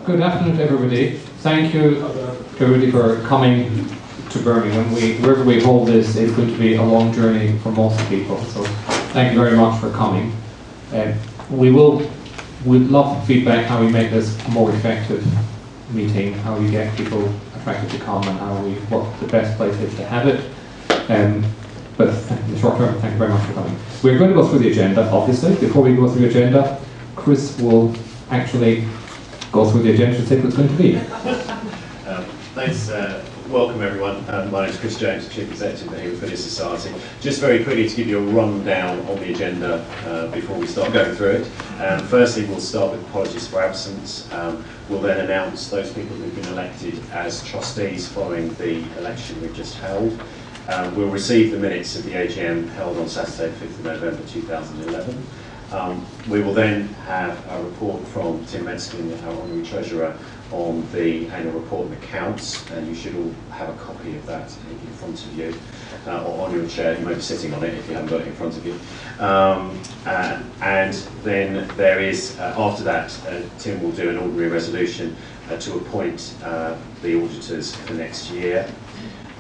Good afternoon to everybody. Thank you to everybody for coming to Birmingham. Wherever we hold this, it's going to be a long journey for most people, so thank you very much for coming. We'd love feedback how we make this a more effective meeting, how we get people attracted to come, and what the best place is to have it. But in the short term, thank you very much for coming. We're going to go through the agenda, obviously. Before we go through the agenda, Chris will actually go through the agenda and say what it's going to be. Thanks. Welcome everyone. My name is Chris James, Chief Executive of the Haemophilia Society. Just very quickly to give you a rundown on the agenda before we start going through it. Firstly, we'll start with apologies for absence. We'll then announce those people who've been elected as trustees following the election we've just held. We'll receive the minutes of the AGM held on Saturday, 5th of November 2011. We will then have a report from Tim Metzkin, our Honorary Treasurer, on the annual report and accounts, and you should all have a copy of that in front of you, or on your chair. You may be sitting on it if you haven't got it in front of you. And then there is, after that, Tim will do an ordinary resolution to appoint the auditors for next year.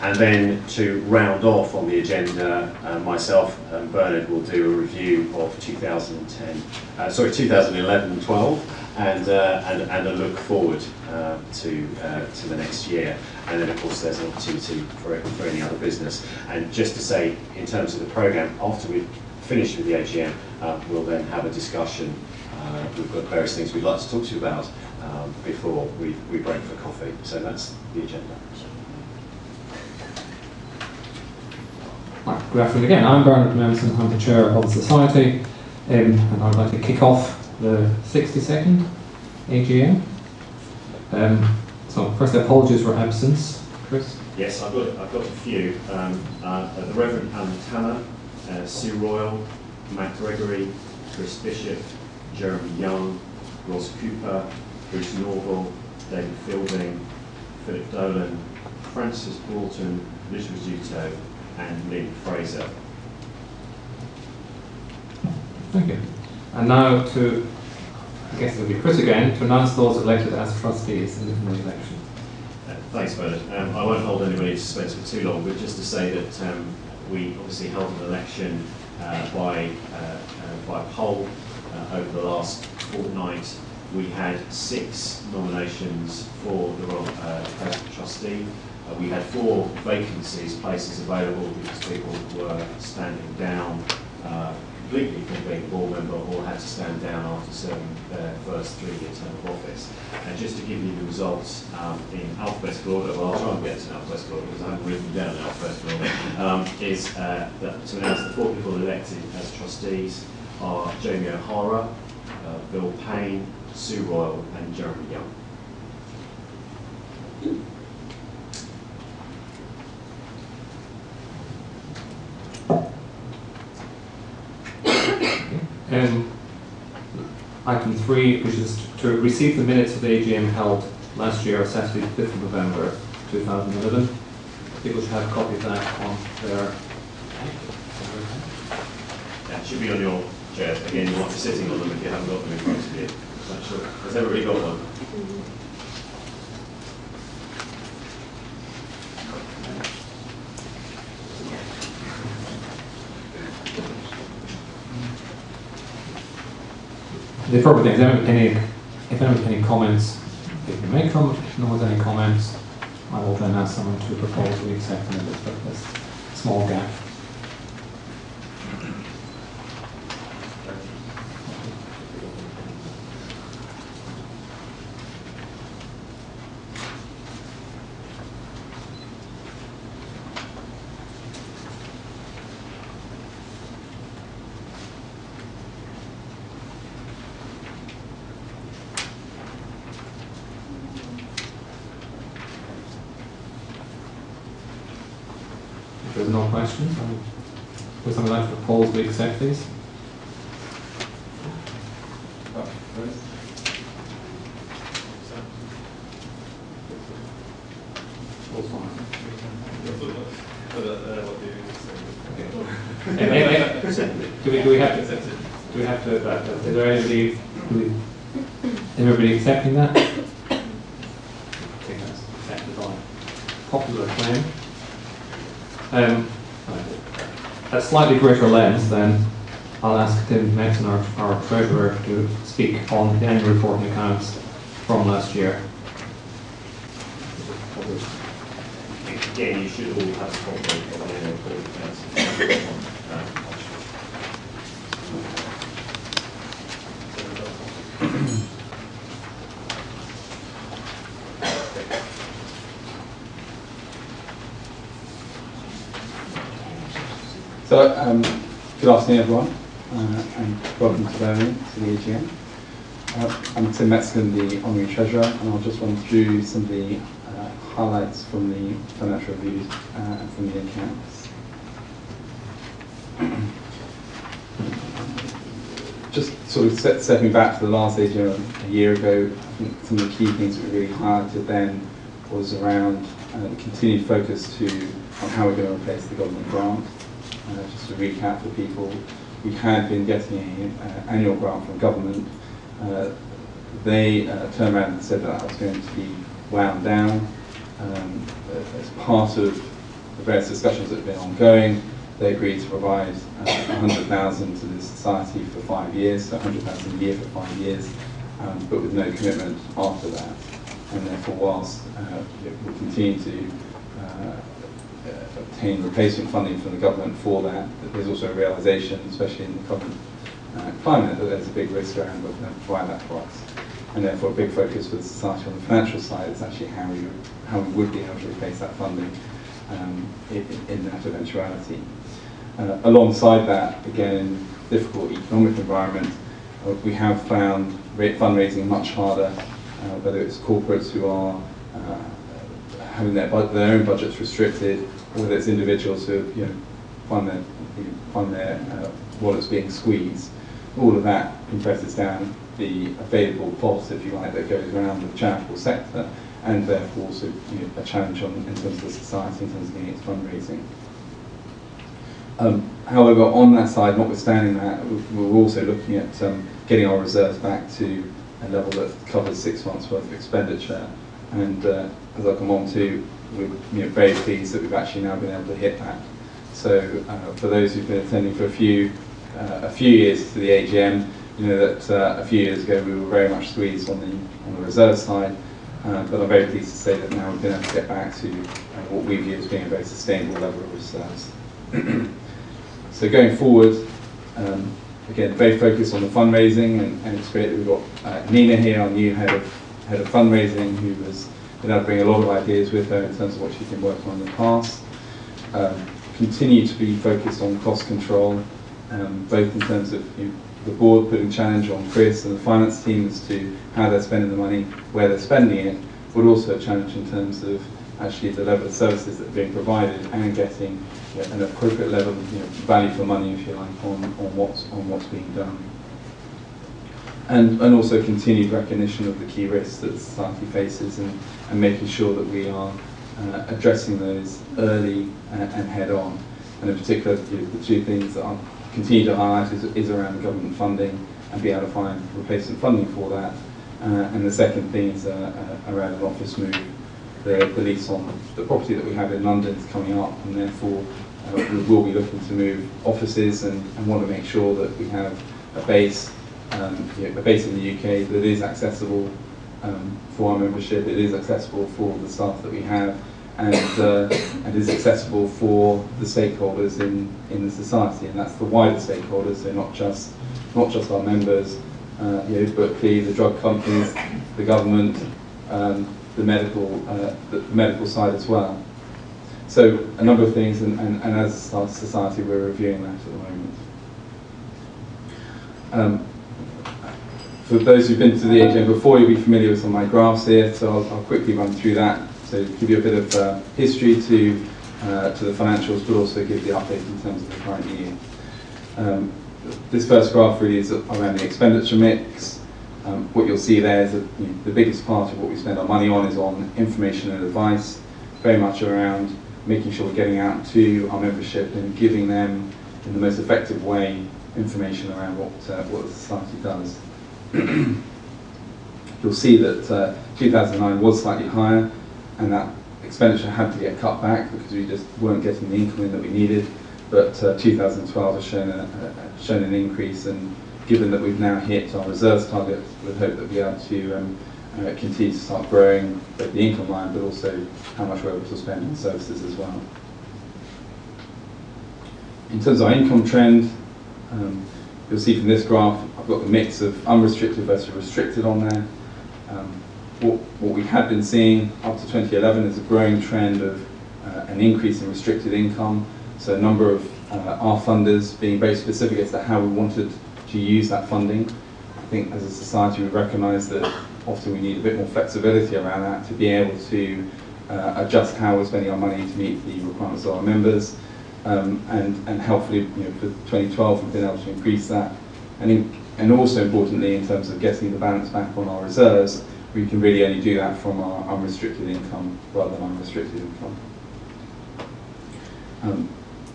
And then to round off on the agenda, myself and Bernard will do a review of 2011-12 and a look forward to the next year. And then of course there's an opportunity for any other business. And just to say, in terms of the programme, after we've finished with the AGM, we'll then have a discussion. We've got various things we'd like to talk to you about before we break for coffee. So that's the agenda. Good afternoon again. I'm Bernard Manson. I'm the Chair of the Society, and I'd like to kick off the 62nd AGM. So first, apologies for absence, Chris. Yes, I've got a few. The Reverend Alan Tanner, Sue Royal, Matt Gregory, Chris Bishop, Jeremy Young, Ross Cooper, Bruce Norval, David Fielding, Philip Dolan, Francis Broughton, Liz Rizzuto, and Lynn Fraser. Thank you. And now to, I guess it'll be Chris again, to announce those elected as trustees in the election. Thanks, Bernard. I won't hold anybody in suspense for too long, but just to say that we obviously held an election by poll over the last fortnight. We had 6 nominations for the role of trustee. We had 4 vacancies, places available because people were standing down completely from being a board member or had to stand down after serving their first 3-year term of office. And just to give you the results in alphabetical order, well, I'll try and get to alphabetical order because I haven't written down in alphabetical order, is that to announce the 4 people elected as trustees are Jamie O'Hara, Bill Payne, Sue Royal and Jeremy Young. Item 3, which is to receive the minutes of the AGM held last year, Saturday, 5th of November 2011. People should have a copy of that on their... Yeah, it should be on your chairs. Again, you want to be sitting on them if you haven't got them in front of you. I'm sure. Has everybody got one? The appropriate thing, if anyone has any comments, they can make them. If no one has any comments, I will then ask someone to propose we accept them with this small gap. If there's no questions, would someone like to propose we accept these? Do we have to? Do we have to? Is there anybody? Everybody accepting that? popular claim. A slightly greater lens, then I'll ask Tim Metson, our Treasurer, to speak on the annual report and accounts from last year. Again, you should all have a copy of the annual report and accounts. So, good afternoon everyone, and welcome to Birmingham, to the AGM. I'm Tim Metzgen, the Honorary Treasurer, and I'll just run through some of the highlights from the financial reviews and from the accounts. Just sort of stepping back to the last AGM a year ago, I think some of the key things that we really highlighted then was around the continued focus on how we're going to replace the government grant. Just to recap for people, we had been getting an annual grant from government. They turned around and said that was going to be wound down. As part of the various discussions that have been ongoing, they agreed to provide 100,000 to the society for 5 years, so 100,000 a year for 5 years, but with no commitment after that. And therefore, whilst we continue to obtain replacement funding from the government for that, but there's also a realisation, especially in the current climate, that there's a big risk around whether they provide that for us. And therefore a big focus for the society on the financial side is actually how we would be able to replace that funding in that eventuality. Alongside that, again, in difficult economic environment, we have found fundraising much harder, whether it's corporates who are having their own budgets restricted, or whether it's individuals who find their wallets being squeezed. All of that compresses down the available pot, if you like, that goes around the charitable sector, and therefore also a challenge in terms of the society, in terms of getting its fundraising. However, on that side, notwithstanding that, we're also looking at getting our reserves back to a level that covers 6 months' worth of expenditure. And as I'll come on to, we're very pleased that we've actually now been able to hit that. So for those who've been attending for a few years to the AGM, you know that a few years ago we were very much squeezed on the reserve side, but I'm very pleased to say that now we've been able to get back to what we view as being a very sustainable level of reserves. So going forward, again, very focused on the fundraising, and it's great that we've got Nina here, our new head of fundraising, who has been able to bring a lot of ideas with her in terms of what she's been working on in the past. Continue to be focused on cost control, both in terms of the board putting challenge on Chris and the finance team as to how they're spending the money, where they're spending it, but also a challenge in terms of actually the level of services that are being provided and getting an appropriate level of value for money, if you like, on what's being done. And also continued recognition of the key risks that society faces, and making sure that we are addressing those early and head on. And in particular, the two things that I'll continue to highlight is around the government funding and be able to find replacement funding for that. And the second thing is around an office move. The lease on the property that we have in London is coming up, and therefore we will be looking to move offices and want to make sure that we have a base in the UK that is accessible for our membership, it is accessible for the staff that we have, and is accessible for the stakeholders in the society, and that's the wider stakeholders, so not just our members, but clearly the drug companies, the government, the medical side as well. So a number of things, and as a society we're reviewing that at the moment. For those who've been to the AGM before, you'll be familiar with some of my graphs here, so I'll quickly run through that to give you a bit of history to the financials, but also give the update in terms of the current year. This first graph really is around the expenditure mix. What you'll see there is that the biggest part of what we spend our money on is on information and advice, very much around making sure we're getting out to our membership and giving them, in the most effective way, information around what the society does. You'll see that 2009 was slightly higher, and that expenditure had to get cut back because we just weren't getting the income in that we needed. But 2012 has shown an increase, and given that we've now hit our reserves target, we'd hope that we'll be able to continue to start growing both the income line, but also how much we're able to spend on services as well. In terms of our income trend, you'll see from this graph, I've got the mix of unrestricted versus restricted on there. What we had been seeing up to 2011 is a growing trend of an increase in restricted income. So a number of our funders being very specific as to how we wanted to use that funding. I think as a society we recognise that often we need a bit more flexibility around that to be able to adjust how we're spending our money to meet the requirements of our members. And helpfully, for 2012 we've been able to increase that. And also importantly, in terms of getting the balance back on our reserves, we can really only do that from our unrestricted income rather than unrestricted income.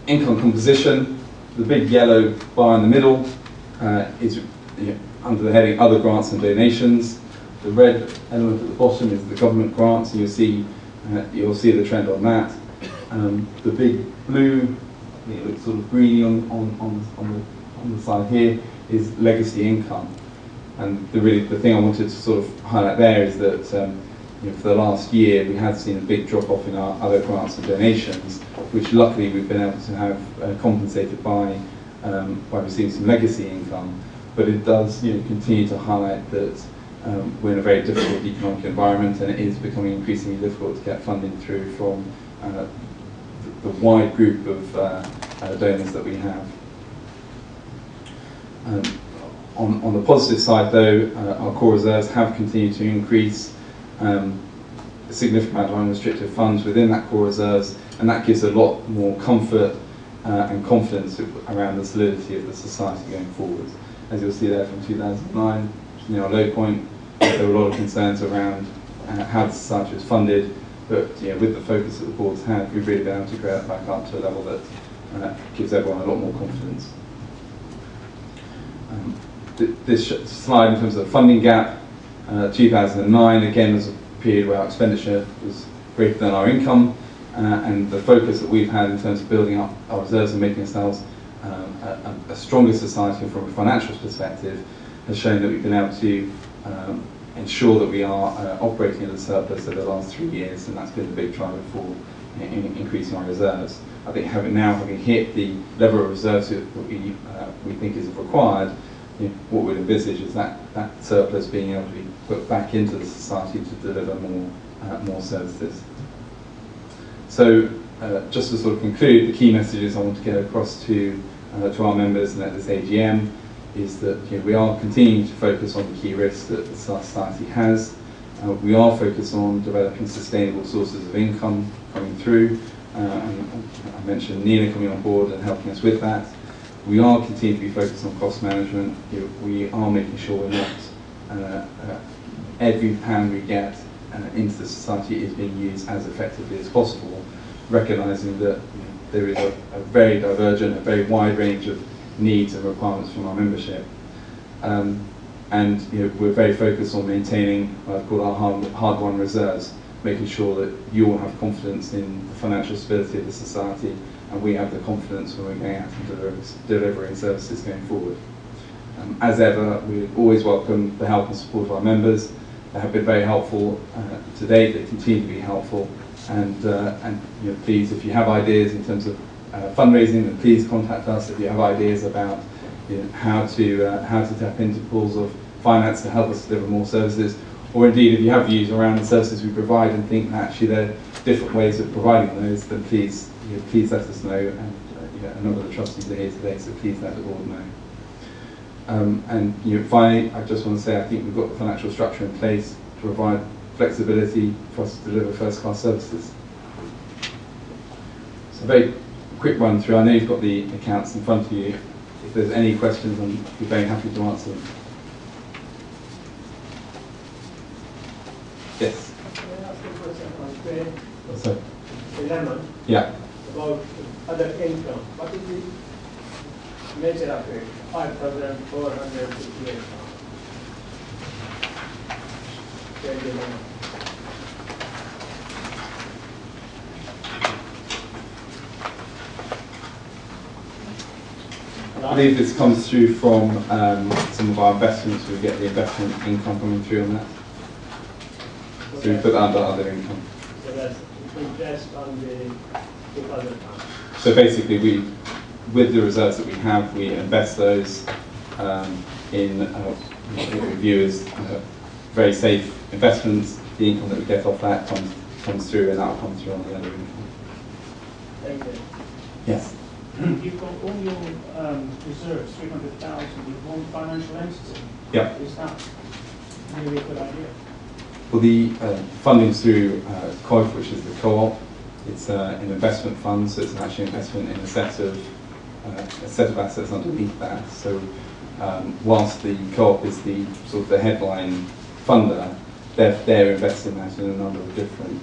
Income composition, the big yellow bar in the middle is under the heading Other Grants and Donations. The red element at the bottom is the government grants, and you'll see the trend on that. The big blue, it looks sort of greeny on the side here, is legacy income. And the thing I wanted to sort of highlight there is that for the last year we have seen a big drop off in our other grants and donations, which luckily we've been able to have compensated by receiving some legacy income. But it does continue to highlight that we're in a very difficult economic environment, and it is becoming increasingly difficult to get funding through from the wide group of donors that we have. On the positive side though, our core reserves have continued to increase. A significant amount of unrestricted funds within that core reserves, and that gives a lot more comfort and confidence around the solidity of the society going forward. As you'll see there from 2009, which is near our low point, there were a lot of concerns around how the society was funded, but with the focus that the board's had, we've really been able to grow that back up to a level that gives everyone a lot more confidence. This slide in terms of the funding gap, 2009 again was a period where our expenditure was greater than our income, and the focus that we've had in terms of building up our reserves and making ourselves a stronger society from a financial perspective has shown that we've been able to ensure that we are operating at a surplus over the last 3 years, and that's been the big driver for increasing our reserves. I think having hit the level of reserves that we think is required, what we'd envisage is that surplus being able to be put back into the society to deliver more services. So just to sort of conclude, the key messages I want to get across to our members and at this AGM is that we are continuing to focus on the key risks that the society has. We are focused on developing sustainable sources of income coming through. And I mentioned Nina coming on board and helping us with that. We are continuing to be focused on cost management. We are making sure we're not every pound we get into the society is being used as effectively as possible, recognising that there is a very divergent, a very wide range of needs and requirements from our membership. And we're very focused on maintaining what I call our hard-won reserves, making sure that you all have confidence in the financial stability of the society, and we have the confidence when we're going out and delivering services going forward. As ever, we always welcome the help and support of our members. They have been very helpful to date, they continue to be helpful, and please, if you have ideas in terms of fundraising, then please contact us. If you have ideas about how to tap into pools of finance to help us deliver more services, or indeed if you have views around the services we provide and think that actually there are different ways of providing those, then please let us know. And a number of the trustees are here today, so please let the board know. And finally, I just want to say I think we've got the financial structure in place to provide flexibility for us to deliver first-class services. So a very quick run through. I know you've got the accounts in front of you. If there's any questions, I'd be very happy to answer them. Yes? Can I ask a question on page 11? Yeah. About other income. What is the nature of it? 5,458 pounds. Page 11. I believe this comes through from some of our investments. We get the investment income coming through on that. So we put that under other income. So that's interest on the deposit account. So basically, with the reserves that we have, we invest those in what we view as very safe investments. The income that we get off that comes through, and that will come through on the other income. Thank you. Yes. You've got all your reserves, 300,000, with one financial entity. Yep. Is that really a good idea? Well, the funding's through COIF, which is the co-op. It's an investment fund, so it's an actual investment in a set of assets underneath that. So whilst the co-op is the sort of the headline funder, they're investing that in a number of different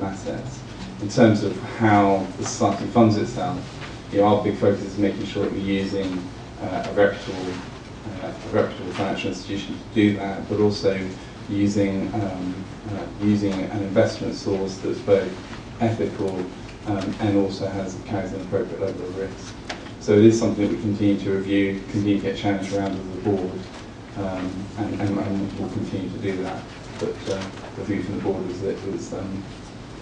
assets. In terms of how the society funds itself, our big focus is making sure that we're using a reputable financial institution to do that, but also using an investment source that's both ethical and also carries an appropriate level of risk. So it is something that we continue to review, continue to get challenged around as a board, and we'll continue to do that. But the view from the board is that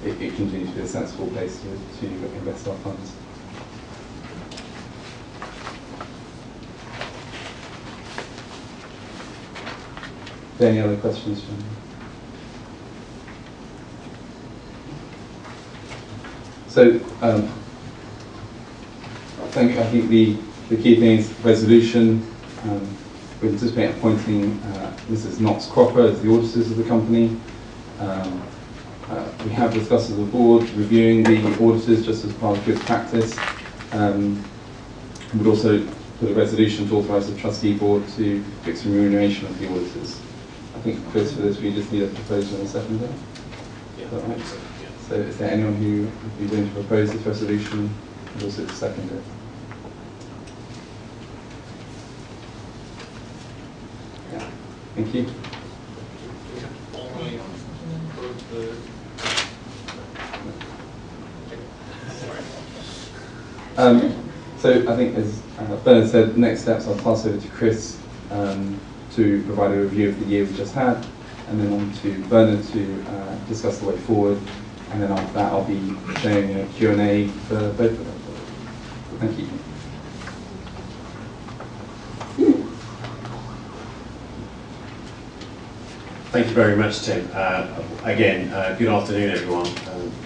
it continues to be a sensible place to invest our funds. Are there any other questions from you? So I think the key thing is resolution. We anticipate appointing Mrs. Knox-Cropper as the auditors of the company. We have discussed as a board reviewing the auditors just as part of good practice. We would also put a resolution to authorise the trustee board to fix remuneration of the auditors. I think, Chris, for this we just need a proposal and a seconder. Yeah, Is that right? so, yeah. So is there anyone who would be willing to propose this resolution and also to second it? Yeah. Thank you. So I think, as Bernard said, next steps I'll pass over to Chris to provide a review of the year we just had, and then on to Bernard to discuss the way forward, and then after that I'll be sharing a Q&A for both of them. Thank you. Thank you very much, Tim. Again, good afternoon, everyone.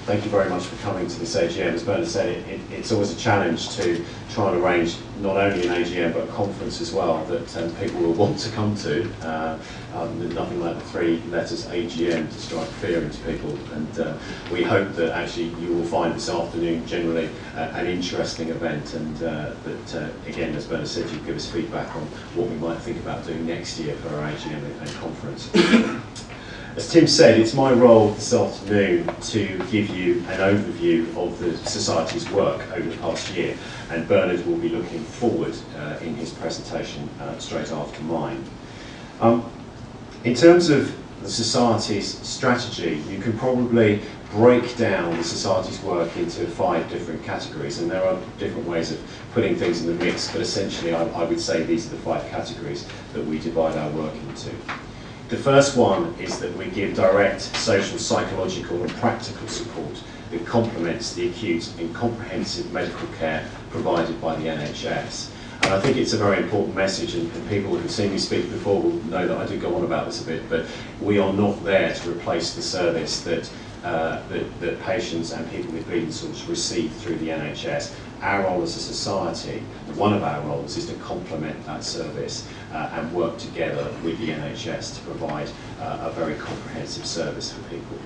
Thank you very much for coming to this AGM. As Bernard said, it's always a challenge to try and arrange not only an AGM but a conference as well that people will want to come to. There's nothing like the three letters AGM to strike fear into people, and we hope that actually you will find this afternoon generally an interesting event, and that again, as Bernard said, you give us feedback on what we might think about doing next year for our AGM and conference. As Tim said, it's my role this afternoon to give you an overview of the Society's work over the past year, and Bernard will be looking forward in his presentation straight after mine. In terms of the Society's strategy, you can probably break down the Society's work into 5 different categories, and there are different ways of putting things in the mix, but essentially I would say these are the 5 categories that we divide our work into. The first one is that we give direct social, psychological and practical support that complements the acute and comprehensive medical care provided by the NHS. And I think it's a very important message, and people who've seen me speak before will know that I do go on about this a bit, but we are not there to replace the service that patients and people with bleeding disorders receive through the NHS. Our role as a society, one of our roles, is to complement that service and work together with the NHS to provide a very comprehensive service for people.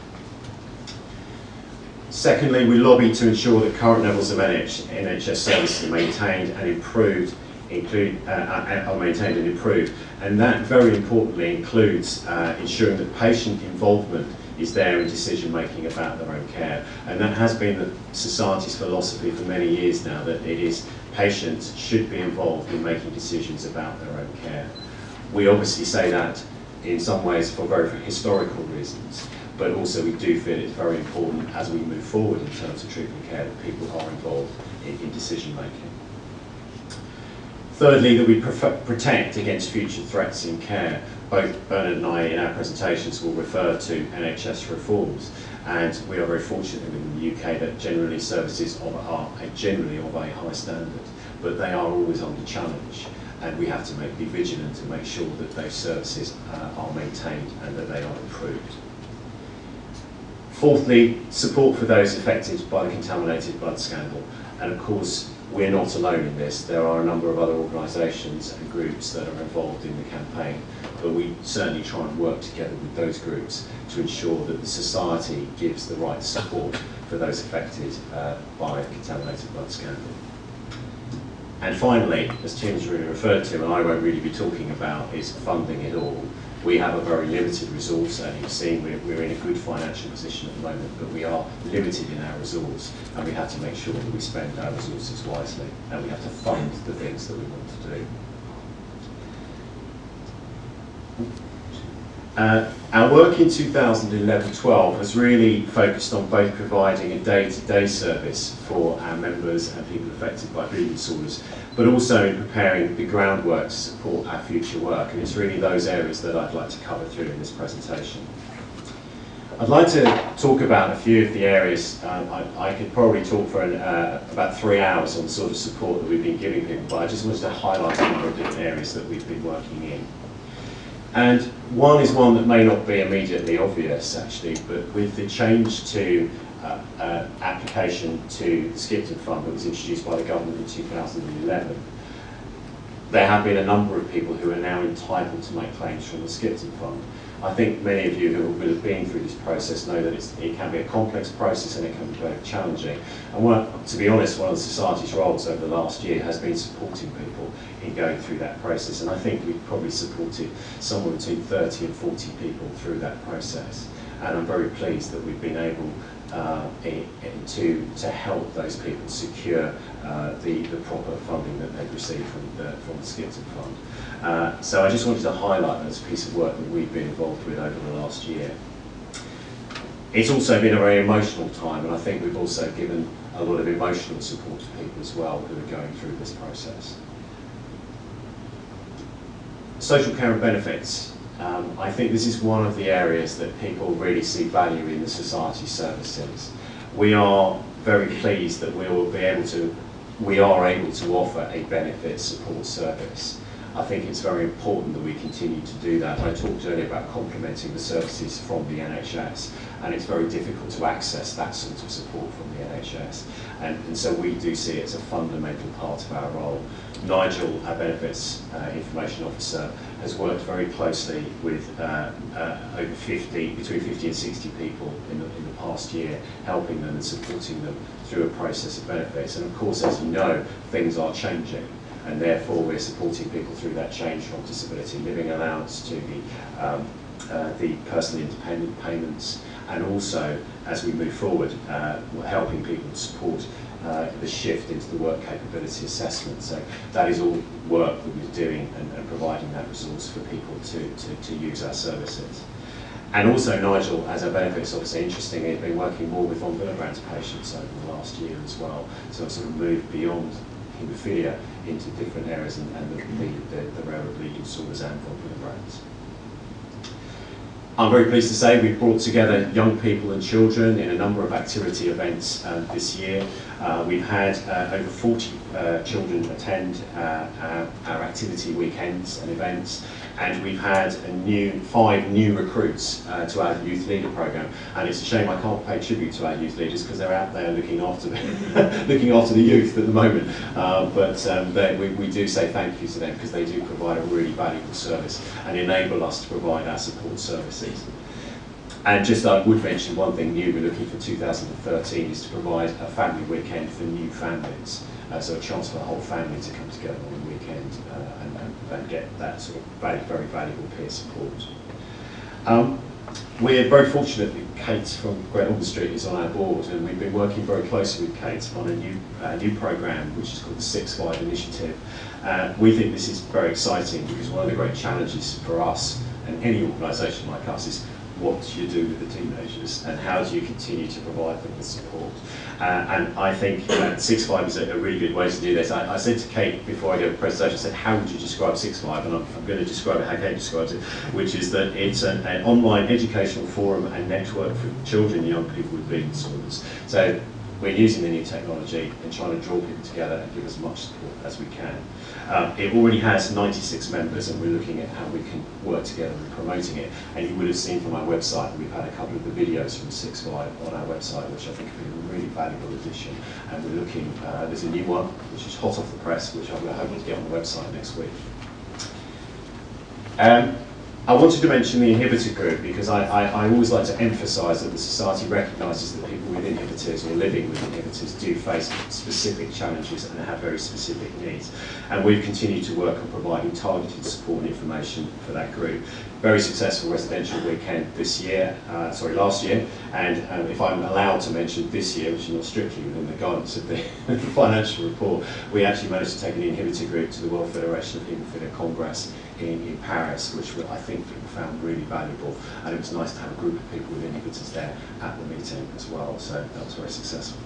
Secondly, we lobby to ensure that current levels of NHS services are maintained and improved, and that very importantly includes ensuring that patient involvement is there in decision making about their own care, and that has been the Society's philosophy for many years now, that it is patients should be involved in making decisions about their own care. We obviously say that in some ways for very historical reasons, but also we do feel it's very important as we move forward in terms of treatment care that people are involved in decision making. Thirdly, that we protect against future threats in care. Both Bernard and I in our presentations will refer to NHS reforms, and we are very fortunate in the UK that generally services are generally of a high standard, but they are always under challenge, and we have to be vigilant to make sure that those services are maintained and that they are improved. Fourthly, support for those affected by the contaminated blood scandal, and of course we're not alone in this. There are a number of other organisations and groups that are involved in the campaign, but we certainly try and work together with those groups to ensure that the society gives the right support for those affected by the contaminated blood scandal. And finally, as Tim's really referred to, and I won't really be talking about, is funding it all. We have a very limited resource, and you've seen we're in a good financial position at the moment, but we are limited in our resource, and we have to make sure that we spend our resources wisely, and we have to fund the things that we want to do. Our work in 2011-12 has really focused on both providing a day-to-day service for our members and people affected by bleeding disorders, but also in preparing the groundwork to support our future work, and it's really those areas that I'd like to cover through in this presentation. I'd like to talk about a few of the areas. I could probably talk for about 3 hours on the sort of support that we've been giving people, but I just wanted to highlight a number of different areas that we've been working in. And one is one that may not be immediately obvious, actually, but with the change to application to the Skipton Fund that was introduced by the government in 2011, there have been a number of people who are now entitled to make claims from the Skipton Fund. I think many of you who will have been through this process know that it can be a complex process and it can be very challenging. And to be honest, one of the Society's roles over the last year has been supporting people in going through that process. And I think we've probably supported somewhere between 30 and 40 people through that process. And I'm very pleased that we've been able to help those people secure the proper funding that they've received from the Skipton Fund. So I just wanted to highlight that as a piece of work that we've been involved with over the last year. It's also been a very emotional time, and I think we've also given a lot of emotional support to people as well who are going through this process. Social care and benefits. I think this is one of the areas that people really see value in the Society services. We are very pleased that we are able to offer a benefit support service. I think it's very important that we continue to do that. I talked earlier about complementing the services from the NHS, and it's very difficult to access that sort of support from the NHS. And so we do see it as a fundamental part of our role. Nigel, our benefits information officer, has worked very closely with between 50 and 60 people in the past year, helping them and supporting them through a process of benefits. And of course, as you know, things are changing, and therefore we're supporting people through that change from disability living allowance to the personal independent payments, and also as we move forward, helping people to support the shift into the work capability assessment. So that is all work that we're doing and providing that resource for people to use our services. And also Nigel, as our benefits officer, interestingly, has been working more with von Willebrand's patients over the last year as well. So it's sort of moved beyond haemophilia into different areas and the rarer bleeding disorders and von Willebrand's. I'm very pleased to say we've brought together young people and children in a number of activity events this year. We've had over 40 children attend our activity weekends and events, and we've had 5 new recruits to our youth leader programme. And it's a shame I can't pay tribute to our youth leaders because they're out there looking after the youth at the moment. But we do say thank you to them because they do provide a really valuable service and enable us to provide our support services. And just I would mention one thing new we're looking for 2013 is to provide a family weekend for new families. So a chance for the whole family to come together on the weekend and get that sort of very valuable peer support. We're very fortunate that Kate from Great Ormond Street is on our board, and we've been working very closely with Kate on a new programme which is called the 6-5 Initiative. We think this is very exciting because one of the great challenges for us and any organisation like us is what do you do with the teenagers and how do you continue to provide them with support. And I think 6-5 is a really good way to do this. I said to Kate before I gave the presentation, I said, how would you describe 6-5? And I'm going to describe it how Kate describes it, which is that it's an online educational forum and network for children and young people with bleeding disorders. So we're using the new technology and trying to draw people together and give as much support as we can. It already has 96 members, and we're looking at how we can work together in promoting it. And you would have seen from our website, we've had a couple of the videos from 6-5 on our website, which I think have been a really valuable addition. And we're looking, there's a new one, which is hot off the press, which I'm hoping to get on the website next week. I wanted to mention the inhibitor group because I always like to emphasise that the Society recognises that people with inhibitors or living with inhibitors do face specific challenges and have very specific needs. And we've continued to work on providing targeted support and information for that group. Very successful residential weekend last year, and if I'm allowed to mention this year, which is not strictly within the guidance of the financial report, we actually managed to take an inhibitor group to the World Federation of Haemophilia Congress in Paris, which I think people found really valuable, and it was nice to have a group of people with inhibitors there at the meeting as well, so that was very successful.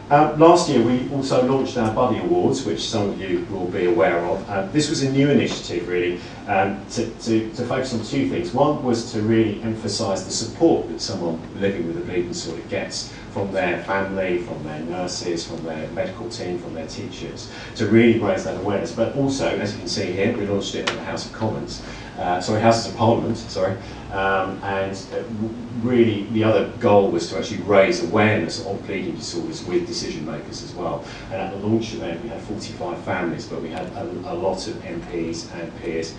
Last year we also launched our Buddy Awards, which some of you will be aware of. This was a new initiative really to focus on two things. One was to really emphasise the support that someone living with a bleeding disorder gets from their family, from their nurses, from their medical team, from their teachers, to really raise that awareness. But also, as you can see here, we launched it at the House of Commons, Houses of Parliament, and really the other goal was to actually raise awareness of bleeding disorders with decision makers as well. And at the launch event we had 45 families, but we had a lot of MPs and peers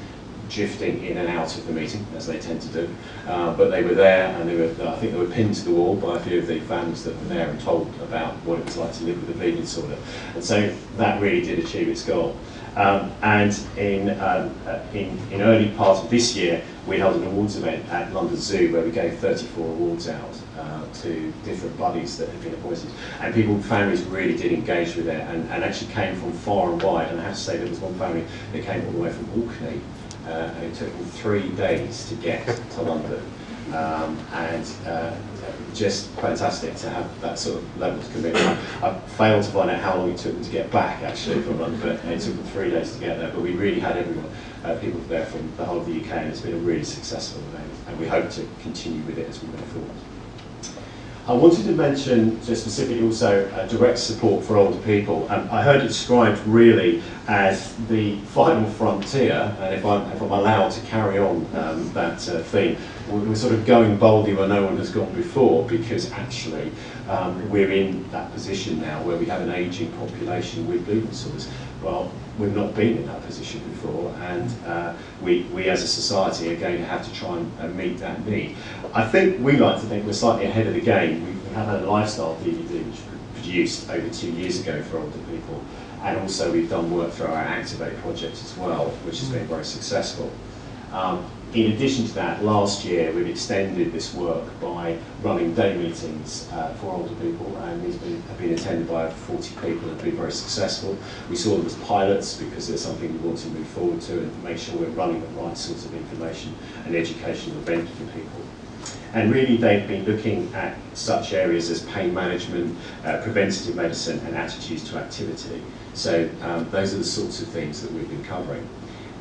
drifting in and out of the meeting, as they tend to do. But they were there, and I think they were pinned to the wall by a few of the families that were there and told about what it was like to live with a bleeding disorder. And so that really did achieve its goal. And in early part of this year, we held an awards event at London Zoo where we gave 34 awards out to different buddies that had been appointed. And families really did engage with it and actually came from far and wide. And I have to say there was one family that came all the way from Orkney, and it took them 3 days to get to London. Just fantastic to have that sort of level of commitment. I failed to find out how long it took them to get back actually from London, but it took them 3 days to get there. But we really had everyone, people there from the whole of the UK, and it's been a really successful event, and we hope to continue with it as we move forward. I wanted to mention just specifically also direct support for older people. I heard it described really as the final frontier, and if I'm allowed to carry on that theme, we're sort of going boldly where no one has gone before, because actually we're in that position now where we have an ageing population with bleeding disorders. Well, we've not been in that position before, and we as a society are going to have to try and meet that need. I think we like to think we're slightly ahead of the game. We have had a lifestyle DVD which we produced over 2 years ago for older people, and also we've done work through our Activate project as well, which has been very successful. In addition to that, last year we've extended this work by running day meetings for older people, and these have been attended by over 40 people and have been very successful. We saw them as pilots because it's something we want to move forward to and make sure we're running the right sorts of information and educational event for people. And really they've been looking at such areas as pain management, preventative medicine and attitudes to activity. So those are the sorts of things that we've been covering.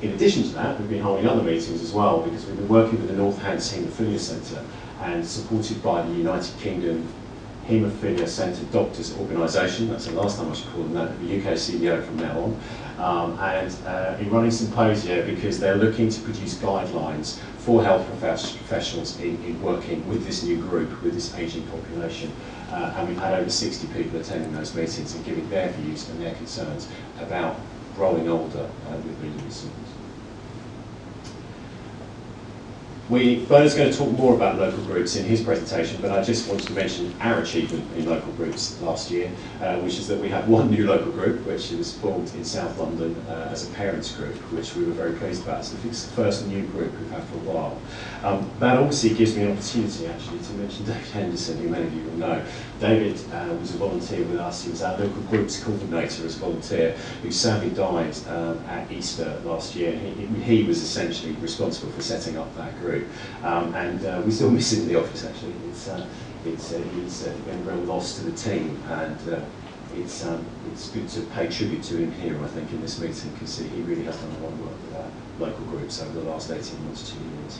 In addition to that, we've been holding other meetings as well, because we've been working with the North Hants Haemophilia Centre and supported by the United Kingdom Haemophilia Centre Doctors Organisation. That's the last time I should call them that, the UK CDO from now on. In running symposia because they're looking to produce guidelines for health professionals in working with this new group, with this ageing population. And we've had over 60 people attending those meetings and giving their views and their concerns about growing older with bleeding disorders. Bernard's going to talk more about local groups in his presentation, but I just wanted to mention our achievement in local groups last year, which is that we had one new local group, which was formed in South London as a parents group, which we were very pleased about. So it's the first new group we've had for a while. That obviously gives me an opportunity actually to mention David Henderson, who many of you will know. David was a volunteer with us. He was our local groups coordinator as a volunteer, who sadly died at Easter last year. He was essentially responsible for setting up that group. group, and we still miss him in the office actually. He's been a real loss to the team, and it's good to pay tribute to him here, I think, in this meeting, because he really has done a lot of work with our local groups over the last 18 months, 2 years.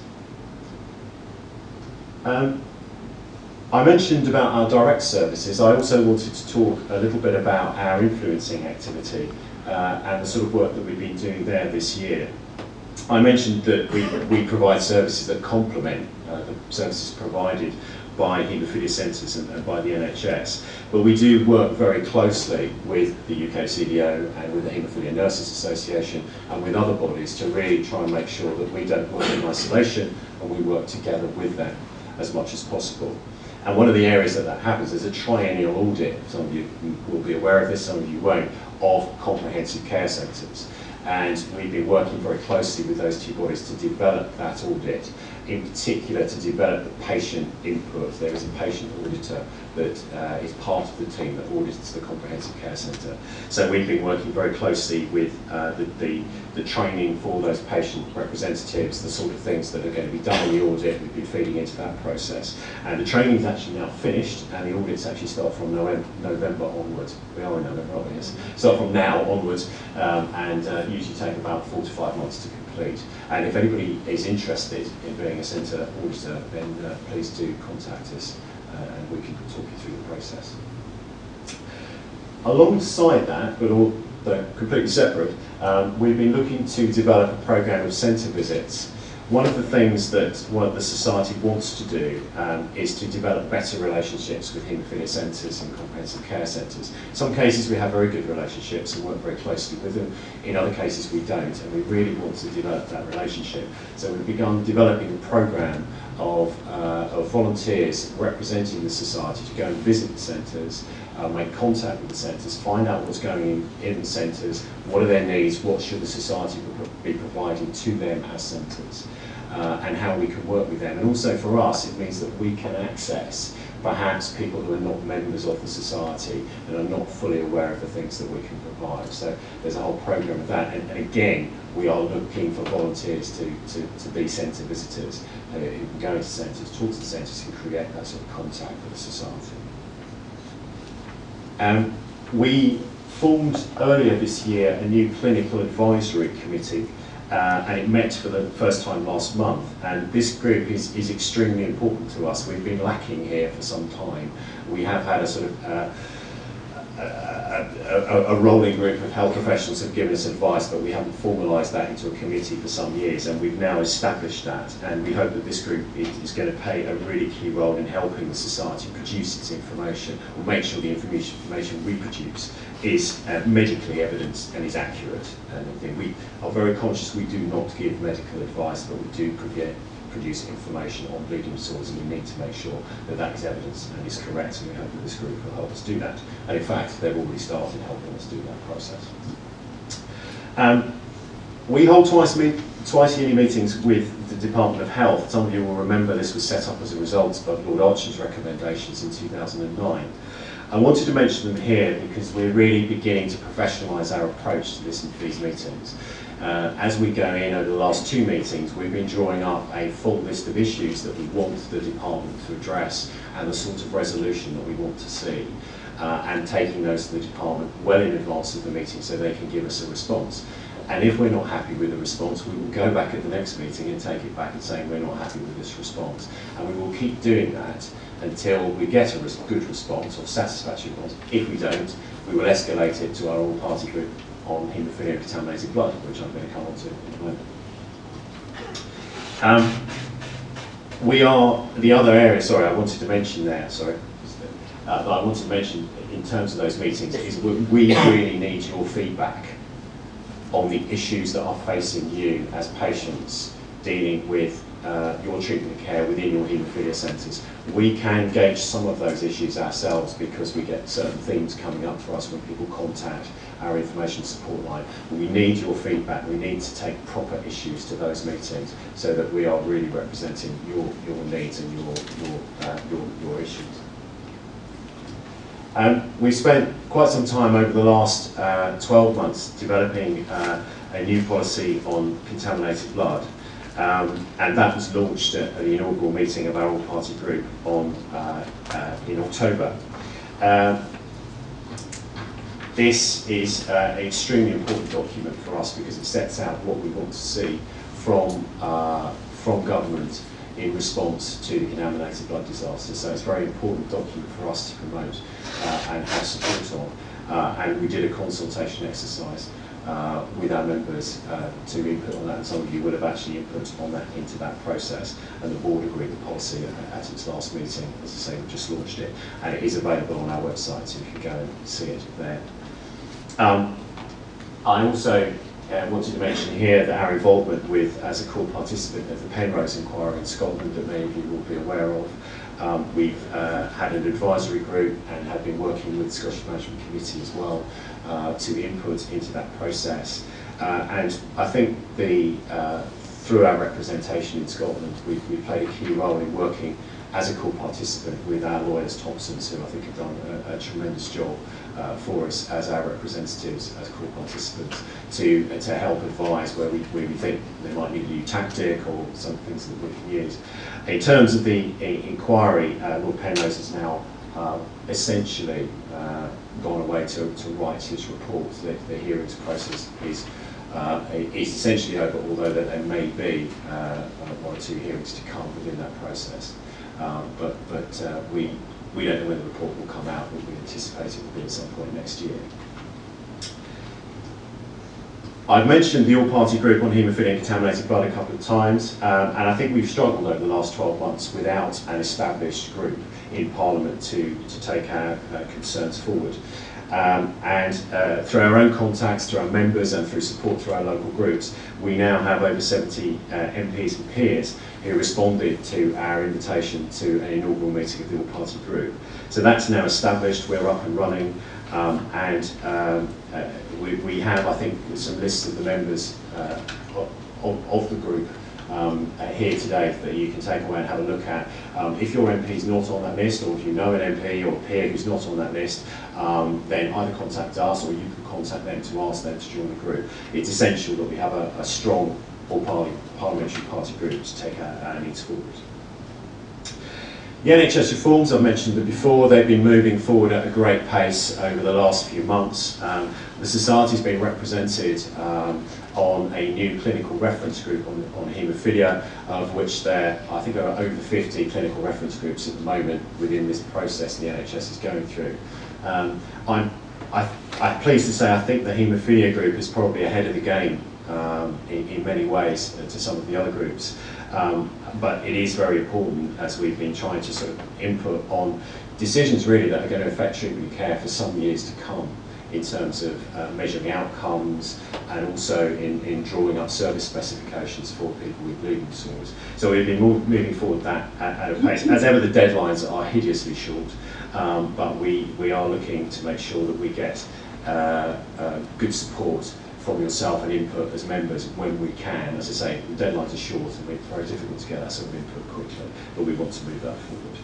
I mentioned about our direct services. I also wanted to talk a little bit about our influencing activity and the sort of work that we've been doing there this year. I mentioned that we provide services that complement the services provided by haemophilia centres and by the NHS, but we do work very closely with the UK CDO and with the Haemophilia Nurses Association and with other bodies to really try and make sure that we don't work in isolation and we work together with them as much as possible. And one of the areas that happens is a triennial audit. Some of you will be aware of this, some of you won't, of comprehensive care centres. And we've been working very closely with those two bodies to develop that audit, in particular to develop the patient input. There is a patient auditor that is part of the team that audits the comprehensive care centre. So we've been working very closely with the training for those patient representatives, the sort of things that are going to be done in the audit. We've been feeding into that process. And the training is actually now finished, and the audits actually start from November onwards. We are in November, aren't we? Yes. Start from now onwards, and usually take about 4 to 5 months to complete. And if anybody is interested in being a centre auditor, then please do contact us, and we can talk you through the process. Alongside that, but all completely separate, we've been looking to develop a programme of centre visits. One of the things that the Society wants to do is to develop better relationships with haemophilia centres and comprehensive care centres. In some cases we have very good relationships and work very closely with them. In other cases we don't, and we really want to develop that relationship. So we've begun developing a programme of volunteers representing the Society to go and visit the centres, make contact with the centres, find out what's going in the centres, what are their needs, what should the Society be providing to them as centres, and how we can work with them. And also for us, it means that we can access perhaps people who are not members of the Society and are not fully aware of the things that we can provide. So there's a whole programme of that. And again, we are looking for volunteers to be centre visitors who can go into centres, talk to the centres, and create that sort of contact with the Society. We formed earlier this year a new clinical advisory committee, and it met for the first time last month. And this group is extremely important to us. We've been lacking here for some time. We have had a sort of a rolling group of health professionals have given us advice, but we haven't formalised that into a committee for some years, and we've now established that, and we hope that this group is going to play a really key role in helping the Society produce its information, or make sure the information we produce is medically evidenced and is accurate. And we are very conscious we do not give medical advice, but we do produce information on bleeding disorders, and we need to make sure that that is evidence and is correct, and we hope that this group will help us do that. And in fact, they've already started helping us do that process. We hold twice yearly meetings with the Department of Health. Some of you will remember this was set up as a result of Lord Archer's recommendations in 2009. I wanted to mention them here because we're really beginning to professionalise our approach to these meetings. As we go in over the last 2 meetings, we've been drawing up a full list of issues that we want the department to address and the sort of resolution that we want to see, and taking those to the department well in advance of the meeting so they can give us a response. And if we're not happy with the response, we will go back at the next meeting and take it back and say we're not happy with this response. And we will keep doing that until we get a good response or satisfactory response. If we don't, we will escalate it to our all-party group on haemophilia and contaminated blood, which I'm going to come on to in a moment. We are, the other area, sorry, I wanted to mention there, sorry, that I wanted to mention in terms of those meetings is we really need your feedback on the issues that are facing you as patients dealing with your treatment and care within your haemophilia centres. We can gauge some of those issues ourselves because we get certain themes coming up for us when people contact our information support line. But we need your feedback. We need to take proper issues to those meetings so that we are really representing your needs and your issues. We've spent quite some time over the last 12 months developing a new policy on contaminated blood. And that was launched at the inaugural meeting of our all-party group in October. This is an extremely important document for us because it sets out what we want to see from government in response to the contaminated blood disaster. So it's a very important document for us to promote and have support on. And we did a consultation exercise with our members to input on that, and some of you would have actually input on that into that process, and the board agreed the policy at its last meeting. As I say, we've just launched it, and it is available on our website, so you can go and see it there. I also wanted to mention here that our involvement with, as a core participant of the Penrose inquiry in Scotland, that many of you will be aware of, we've had an advisory group and have been working with the Scottish Management Committee as well to input into that process. And I think through our representation in Scotland, we've played a key role in working as a core participant with our lawyers, Thompsons, who I think have done a tremendous job for us as our representatives, as core participants, to help advise where we think they might need a new tactic or some things that we can use. In terms of the inquiry, Lord Penrose has now essentially gone away to write his report. The hearings process is essentially over, although that there may be one or two hearings to come within that process. But we don't know when the report will come out, but we anticipate it will be at some point next year. I've mentioned the all-party group on haemophilia and contaminated blood a couple of times, and I think we've struggled over the last 12 months without an established group in Parliament to take our concerns forward. And through our own contacts, through our members, and through support through our local groups, we now have over 70 MPs and peers who responded to our invitation to an inaugural meeting of the all-party group. So that's now established, we're up and running, and we have, I think, some lists of the members of the group here today that you can take away and have a look at. If your MP is not on that list, or if you know an MP or a peer who's not on that list, then either contact us or you can contact them to ask them to join the group. It's essential that we have a strong all-parliamentary party group to take our needs forward. The NHS reforms, I've mentioned them before, they've been moving forward at a great pace over the last few months. The Society's been represented on a new clinical reference group on haemophilia, of which there, I think, are over 50 clinical reference groups at the moment within this process the NHS is going through. I'm pleased to say I think the haemophilia group is probably ahead of the game in many ways to some of the other groups. But it is very important, as we've been trying to sort of input on decisions really that are going to affect treatment and care for some years to come, in terms of measuring outcomes and also in drawing up service specifications for people with bleeding disorders. So we've been moving forward that at a pace. As ever, the deadlines are hideously short, but we are looking to make sure that we get good support from yourself and input as members when we can. As I say, the deadlines are short and it's very difficult to get that sort of input quickly, but we want to move that forward.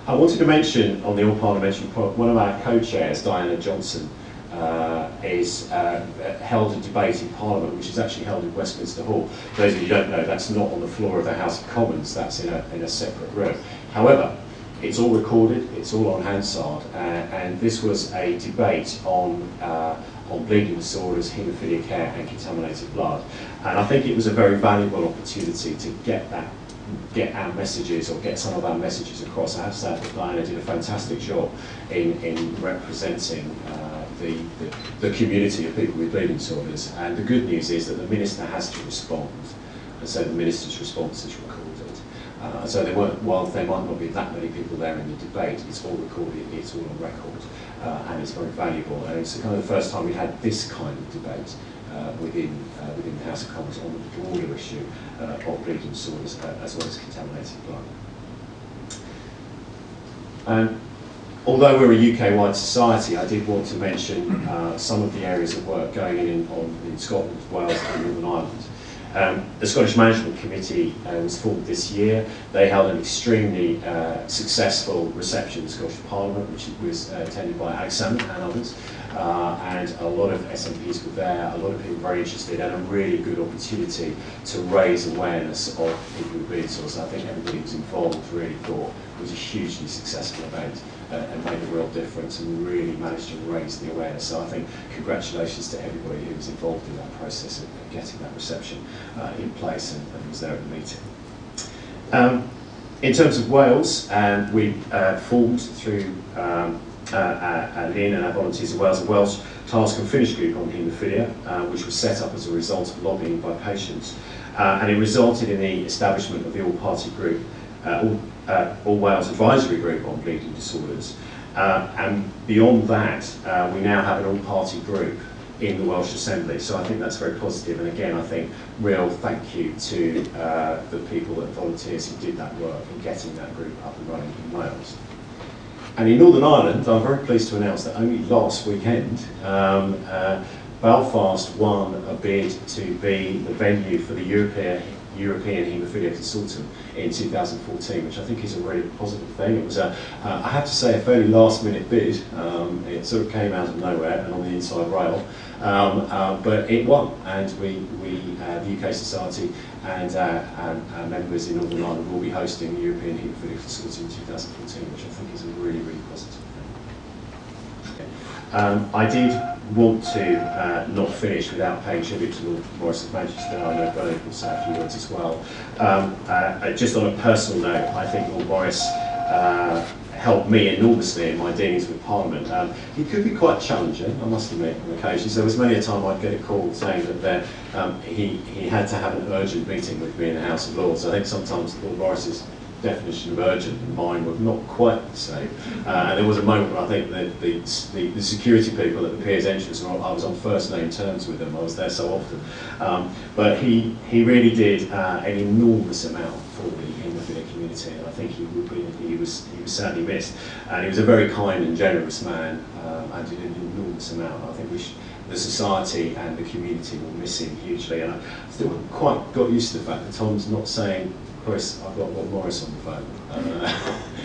I wanted to mention on the all-parliamentary point, one of our co-chairs, Diana Johnson, is held a debate in Parliament, which is actually held in Westminster Hall. For those of you who don't know, that's not on the floor of the House of Commons, that's in a separate room. However, it's all recorded, it's all on Hansard, and this was a debate on bleeding disorders, haemophilia care and contaminated blood. And I think it was a very valuable opportunity to get our messages, or get some of our messages across. I have to say that Diana did a fantastic job in representing the community of people with bleeding disorders. And the good news is that the Minister has to respond, and so the Minister's response is recorded. So while there might not be that many people there in the debate, it's all recorded, it's all on record, and it's very valuable. And it's kind of the first time we had this kind of debate within the House of Commons on the broader issue of bleeding disorders as well as contaminated blood. Although we're a UK-wide society, I did want to mention some of the areas of work going in Scotland, Wales and Northern Ireland. The Scottish Management Committee was formed this year. They held an extremely successful reception in the Scottish Parliament, which was attended by Alex Salmon and others. and a lot of SMPs were there, a lot of people very interested, and a really good opportunity to raise awareness of people with bleeding disorders. I think everybody who was involved really thought it was a hugely successful event and made a real difference, and we really managed to raise the awareness. So I think congratulations to everybody who was involved in that process of getting that reception in place and was there at the meeting. In terms of Wales, we formed through Lynn and our volunteers in Wales, a Welsh Task and Finish group on haemophilia, which was set up as a result of lobbying by patients. And it resulted in the establishment of the all-party group, All Wales Advisory Group on Bleeding Disorders. And beyond that, we now have an all-party group in the Welsh Assembly. So I think that's very positive. And again, I think real thank you to the people, the volunteers who did that work in getting that group up and running in Wales. And in Northern Ireland, I'm very pleased to announce that only last weekend, Belfast won a bid to be the venue for the European Haemophilia Consortium in 2014, which I think is a really positive thing. It was, I have to say, a fairly last-minute bid. It sort of came out of nowhere and on the inside rail, but it won, and the UK Society and our members in Northern Ireland will be hosting the European Haemophilia Consortium in 2014, which I think is a really, really positive thing. I did want to not finish without paying tribute to Lord Morris of Manchester. I know Bernard will say a few words as well. Just on a personal note, I think Lord Morris helped me enormously in my dealings with Parliament. He could be quite challenging, I must admit, on occasions. There was many a time I'd get a call saying that he had to have an urgent meeting with me in the House of Lords. I think sometimes Lord Morris's definition of urgent and mine were not quite the same. And there was a moment where I think that the security people at the Peers entrance, I was on first name terms with them, I was there so often. But he really did an enormous amount for the haemophilia community, and I think he was certainly missed. And he was a very kind and generous man, and did an enormous amount. I think the society and the community will miss him hugely. And I still haven't quite got used to the fact that Tom's not saying, Chris, I've got Lord Morris on the phone,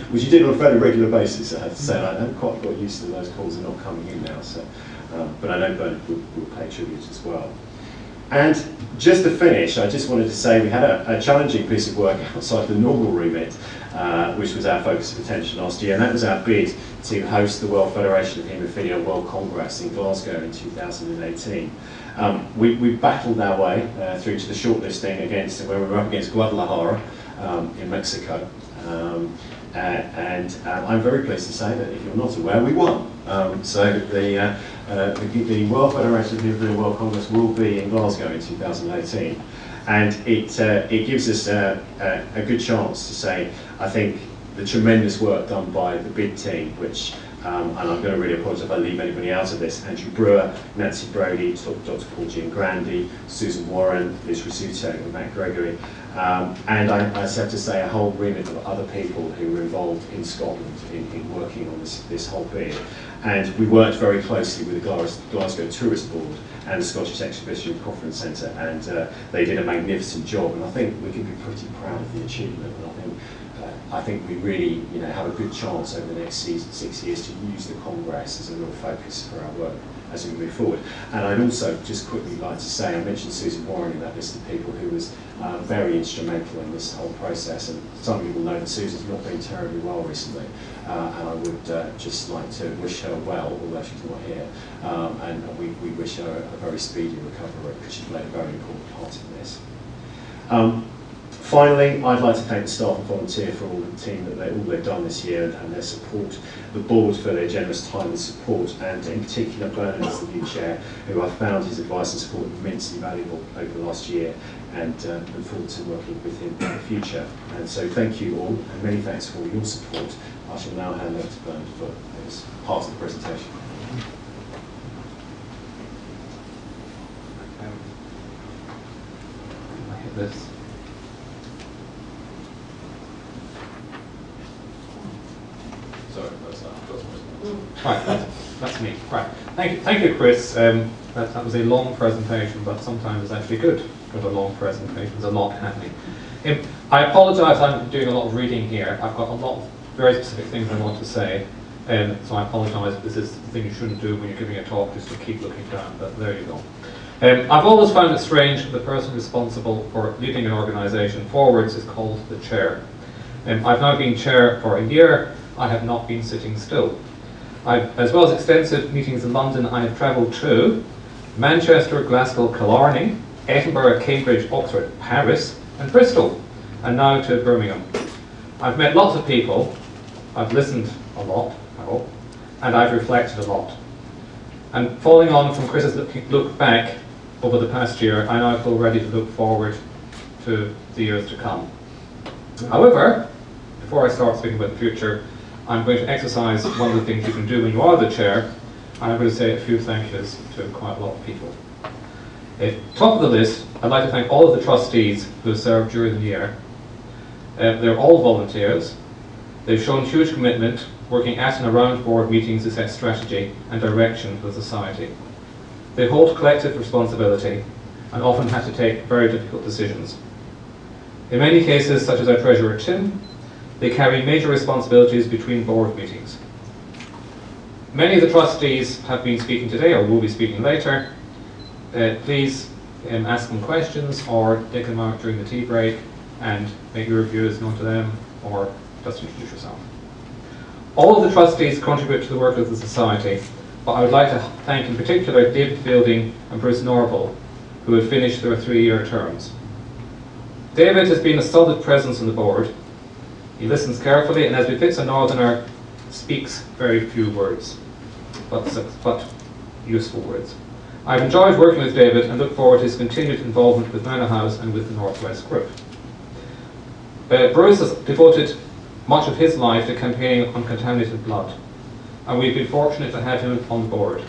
which he did on a fairly regular basis, I have to say. And I haven't quite got used to those calls are not coming in now, so, but I know Bernard will pay tribute as well. And just to finish, I just wanted to say we had a challenging piece of work outside the normal remit, which was our focus of attention last year, and that was our bid to host the World Federation of Haemophilia World Congress in Glasgow in 2018. We battled our way through to the shortlisting against, where we were up against Guadalajara in Mexico. And I'm very pleased to say that if you're not aware, we won. So the World Federation of Haemophilia World Congress will be in Glasgow in 2018. And it gives us a good chance to say, I think, the tremendous work done by the bid team, which, and I'm going to really apologise if I leave anybody out of this, Andrew Brewer, Nancy Brody, Dr. Paul Jean Grandy, Susan Warren, Liz Rizzuto, and Matt Gregory. And I have to say a whole remit of other people who were involved in Scotland in working on this whole bid. And we worked very closely with the Glasgow Tourist Board and the Scottish Exhibition and Conference Centre, and they did a magnificent job, and I think we can be pretty proud of the achievement. And I think we really have a good chance over the next 6 years to use the Congress as a real focus for our work as we move forward. And I'd also just quickly like to say, I mentioned Susan Warren in that list of people who was very instrumental in this whole process, and some people know that Susan's not been terribly well recently, and I would just like to wish her well, although she's not here, and we wish her a very speedy recovery, because she played a very important part in this. Finally, I'd like to thank the staff and volunteer for all the team that all they've done this year and their support, the board for their generous time and support, and in particular Bernard as the new chair, who I've found his advice and support immensely valuable over the last year, and look forward to working with him in the future. And so thank you all, and many thanks for all your support. I shall now hand over to Bernard for his part of the presentation. I hit this. Right, that's me. Right, thank you, Chris. That was a long presentation, but sometimes it's actually good with a long presentation. There's a lot happening. I apologise, I'm doing a lot of reading here. I've got a lot of very specific things I want to say. So I apologise if this is the thing you shouldn't do when you're giving a talk, just to keep looking down, but there you go. I've always found it strange that the person responsible for leading an organisation forwards is called the chair. I've now been chair for a year. I have not been sitting still. As well as extensive meetings in London, I have travelled to Manchester, Glasgow, Killarney, Edinburgh, Cambridge, Oxford, Paris and Bristol, and now to Birmingham. I've met lots of people, I've listened a lot, I hope, and I've reflected a lot. And following on from Chris's look back over the past year, I now feel ready to look forward to the years to come. However, before I start speaking about the future, I'm going to exercise one of the things you can do when you are the chair, and I'm going to say a few thank yous to quite a lot of people. Top of the list, I'd like to thank all of the trustees who have served during the year. They're all volunteers. They've shown huge commitment, working at and around board meetings to set strategy and direction for the society. They hold collective responsibility and often have to take very difficult decisions. In many cases, such as our Treasurer Tim, they carry major responsibilities between board meetings. Many of the trustees have been speaking today or will be speaking later. Please ask them questions or take them out during the tea break and make your views known to them, or just introduce yourself. All of the trustees contribute to the work of the society, but I would like to thank in particular David Fielding and Bruce Norval, who have finished their 3-year terms. David has been a solid presence on the board. He listens carefully and, as befits a northerner, speaks very few words, but useful words. I've enjoyed working with David and look forward to his continued involvement with Manor House and with the North West Group. Bruce has devoted much of his life to campaigning on contaminated blood, and we've been fortunate to have him on board.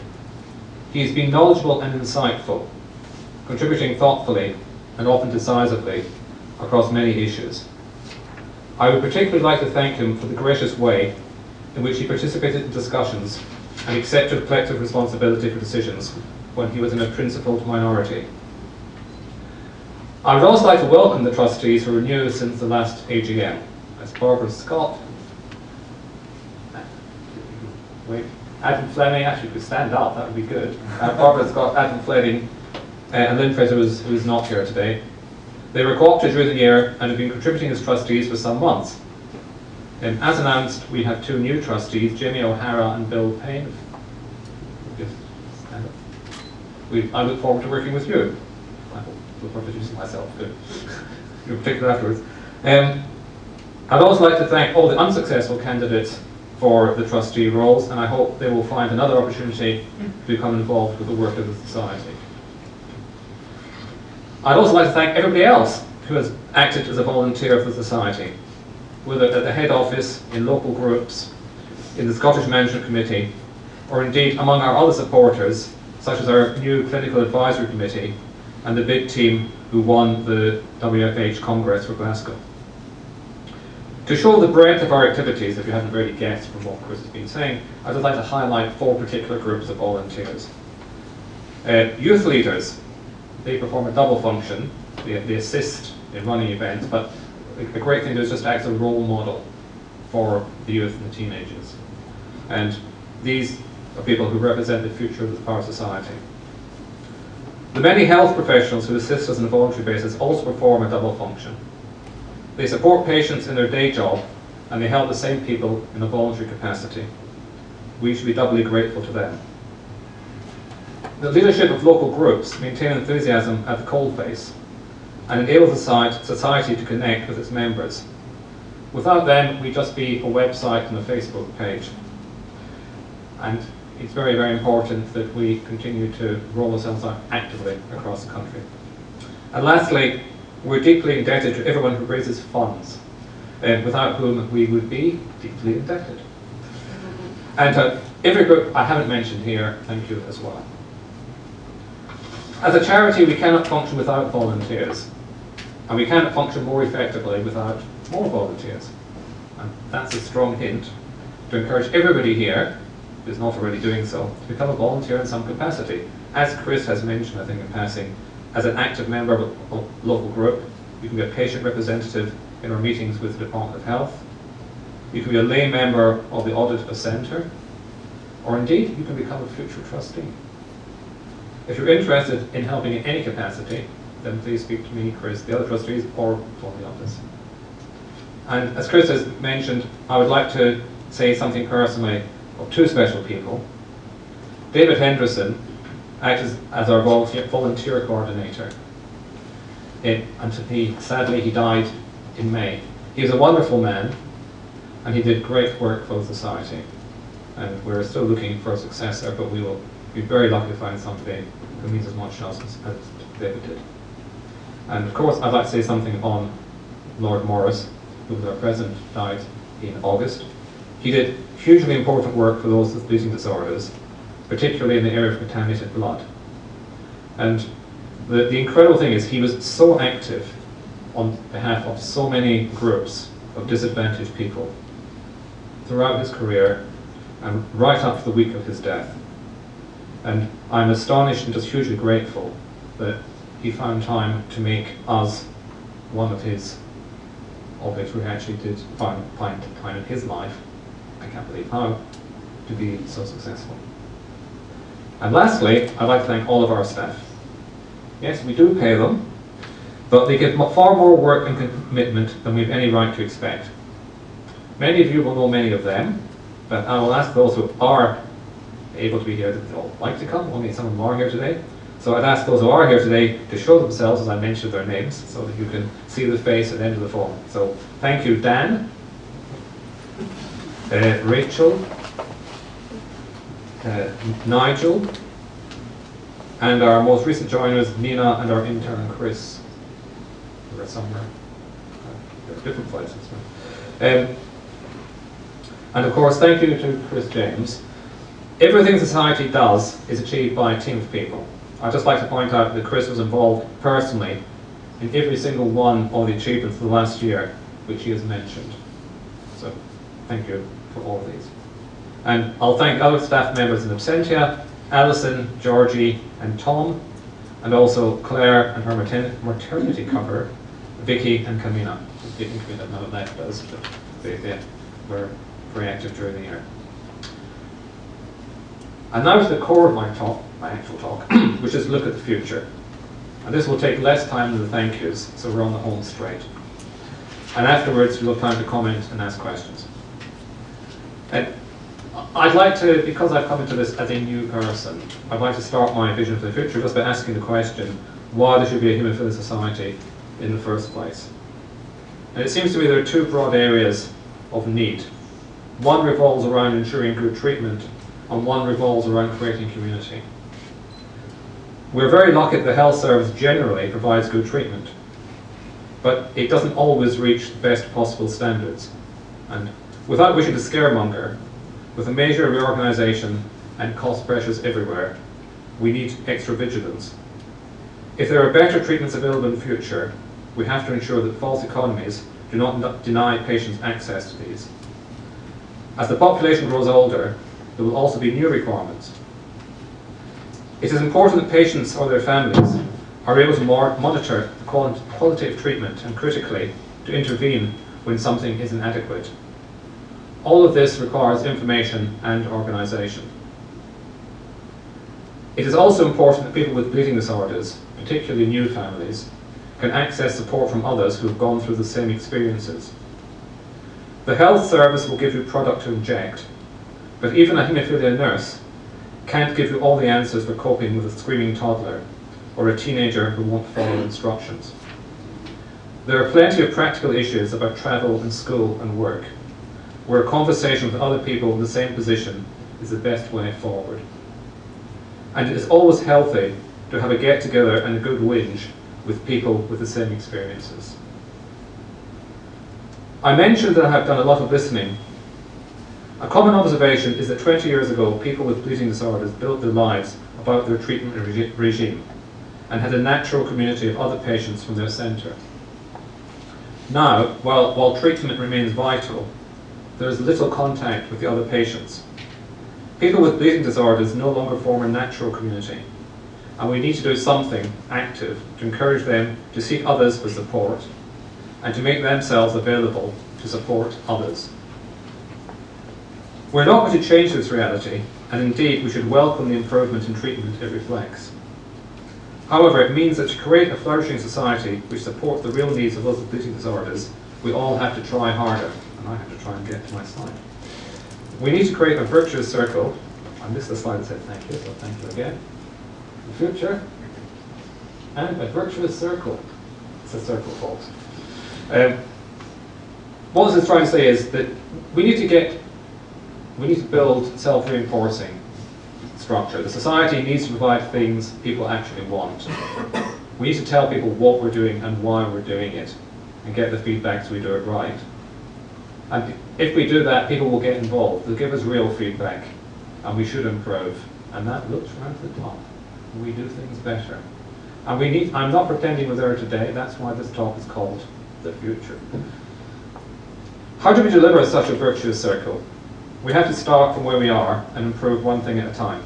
He's been knowledgeable and insightful, contributing thoughtfully and often decisively across many issues. I would particularly like to thank him for the gracious way in which he participated in discussions and accepted collective responsibility for decisions when he was in a principled minority. I would also like to welcome the trustees who are new since the last AGM. That's Barbara Scott, Adam Fleming, actually could stand up, that would be good. Barbara Scott, Adam Fleming, and Lynn Fraser, who is not here today. They were co-opted during the year and have been contributing as trustees for some months. As announced, we have 2 new trustees, Jamie O'Hara and Bill Payne. Just stand up. I look forward to working with you. I look forward to introducing myself too. In particular afterwards. I'd also like to thank all the unsuccessful candidates for the trustee roles, and I hope they will find another opportunity to become involved with the work of the society. I'd also like to thank everybody else who has acted as a volunteer of the society, whether at the head office, in local groups, in the Scottish Management Committee, or indeed among our other supporters, such as our new Clinical Advisory Committee and the big team who won the WFH Congress for Glasgow. To show the breadth of our activities, if you haven't already guessed from what Chris has been saying, I'd just like to highlight 4 particular groups of volunteers. Youth leaders, they perform a double function. They assist in running events, but a great thing to do is just act as a role model for the youth and the teenagers. And these are people who represent the future of our society. The many health professionals who assist us on a voluntary basis also perform a double function. They support patients in their day job, and they help the same people in a voluntary capacity. We should be doubly grateful to them. The leadership of local groups maintain enthusiasm at the coalface and enable the society to connect with its members. Without them, we'd just be a website and a Facebook page. And it's very, very important that we continue to roll ourselves out actively across the country. And lastly, we're deeply indebted to everyone who raises funds, without whom we would be deeply indebted. And to every group I haven't mentioned here, thank you as well. As a charity, we cannot function without volunteers, and we cannot function more effectively without more volunteers. And that's a strong hint to encourage everybody here, who's not already doing so, to become a volunteer in some capacity. As Chris has mentioned, I think in passing, as an active member of a local group, you can be a patient representative in our meetings with the Department of Health. You can be a lay member of the Audit Centre, or indeed you can become a future trustee. If you're interested in helping in any capacity, then please speak to me, Chris, the other trustees, or phone the office. And as Chris has mentioned, I would like to say something personally of two special people. David Henderson acted as our volunteer coordinator. Sadly, he died in May. He was a wonderful man, and he did great work for the society. And we're still looking for a successor, but we will be very lucky to find somebody who means as much to us as David did. And of course, I'd like to say something on Lord Morris, who was our president, died in August. He did hugely important work for those with bleeding disorders, particularly in the area of contaminated blood. And the incredible thing is he was so active on behalf of so many groups of disadvantaged people throughout his career and right up to the week of his death. And I'm astonished and just hugely grateful that he found time to make us one of his, of it we actually did find time in his life, I can't believe how, to be so successful. And lastly, I'd like to thank all of our staff. Yes, we do pay them, but they give far more work and commitment than we have any right to expect. Many of you will know many of them, but I will ask those who are able to be here, that they all like to come, only some of them are here today. So I'd ask those who are here today to show themselves as I mentioned their names, so that you can see the face at the end of the phone. So thank you, Dan, Rachel, Nigel, and our most recent joiners, Nina, and our intern, Chris, who are somewhere. They're different places. And of course, thank you to Chris James. Everything society does is achieved by a team of people. I'd just like to point out that Chris was involved personally in every single one of the achievements of the last year, which he has mentioned. So, thank you for all of these. And I'll thank other staff members in absentia, Alison, Georgie, and Tom, and also Claire and her maternity cover, Vicky and Camina. Vicky and Camina have not left us, but they were very active during the year. And now to the core of my actual talk, which is look at the future. And this will take less time than the thank yous, so we're on the home straight. And afterwards, we'll have time to comment and ask questions. And I'd like to, because I've come into this as a new person, I'd like to start my vision for the future just by asking the question, why there should be a Haemophilia Society in the first place. And it seems to me there are two broad areas of need. One revolves around ensuring good treatment, and one revolves around creating community. We're very lucky that the health service generally provides good treatment, but it doesn't always reach the best possible standards. And without wishing to scaremonger, with a major reorganisation and cost pressures everywhere, we need extra vigilance. If there are better treatments available in the future, we have to ensure that false economies do not deny patients access to these. As the population grows older, there will also be new requirements. It is important that patients or their families are able to monitor the quality of treatment and critically to intervene when something is inadequate. All of this requires information and organisation. It is also important that people with bleeding disorders, particularly new families, can access support from others who have gone through the same experiences. The health service will give you product to inject, but even a haemophilia nurse can't give you all the answers for coping with a screaming toddler or a teenager who won't follow instructions. There are plenty of practical issues about travel and school and work, where a conversation with other people in the same position is the best way forward. And it is always healthy to have a get-together and a good whinge with people with the same experiences. I mentioned that I have done a lot of listening. A common observation is that 20 years ago, people with bleeding disorders built their lives about their treatment regime and had a natural community of other patients from their centre. Now, while treatment remains vital, there is little contact with the other patients. People with bleeding disorders no longer form a natural community, and we need to do something active to encourage them to seek others for support and to make themselves available to support others. We're not going to change this reality, and indeed we should welcome the improvement in treatment it reflects. However, it means that to create a flourishing society which supports the real needs of those with bleeding disorders, we all have to try harder, and I have to try and get to my slide. We need to create a virtuous circle. I missed the slide that said thank you, so thank you again. The future, and a virtuous circle. It's a circle, folks. What this is trying to say is that we need to build self-reinforcing structure. The society needs to provide things people actually want. We need to tell people what we're doing and why we're doing it, and get the feedback so we do it right. And if we do that, people will get involved. They'll give us real feedback, and we should improve. And that looks right at the top. We do things better. And I'm not pretending we're there today. That's why this talk is called The Future. How do we deliver such a virtuous circle? We have to start from where we are and improve one thing at a time.